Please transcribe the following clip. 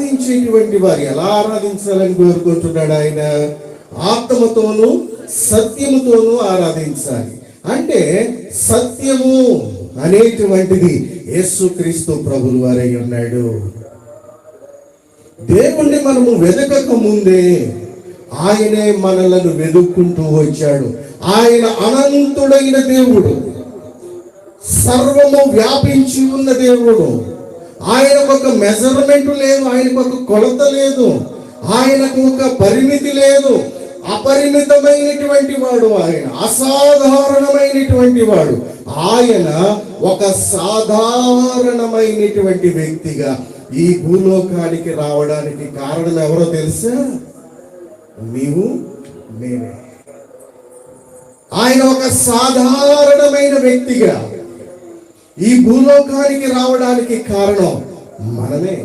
ఆరాధించేటువంటి వారు ఎలా ఆరాధించాలని కోరుకుంటున్నాడు ఆయన? ఆత్మతోనూ సత్యముతోనూ ఆరాధించాలి. అంటే సత్యము అనేటువంటిది యేసుక్రీస్తు ప్రభువు వారై ఉన్నాడు. దేవుణ్ణి మనము వెతకక ముందే ఆయనే మనలను వెతుక్కుంటూ వచ్చాడు. ఆయన అనంతుడైన దేవుడు, సర్వము వ్యాపించి ఉన్న దేవుడు. ఆయనకు ఒక మెజర్మెంట్ లేదు, ఆయనకు ఒక కొలత లేదు, ఆయనకు ఒక పరిమితి లేదు. అపరిమితమైనటువంటి వాడు ఆయన, అసాధారణమైనటువంటి వాడు. ఆయన ఒక సాధారణమైనటువంటి వ్యక్తిగా ఈ భూలోకానికి రావడానికి కారణం ఎవరో తెలుసా? నీవు నేనే. ఆయన ఒక సాధారణమైన వ్యక్తిగా ఈ భూలోకానికి రావడానికి కారణం మనమే.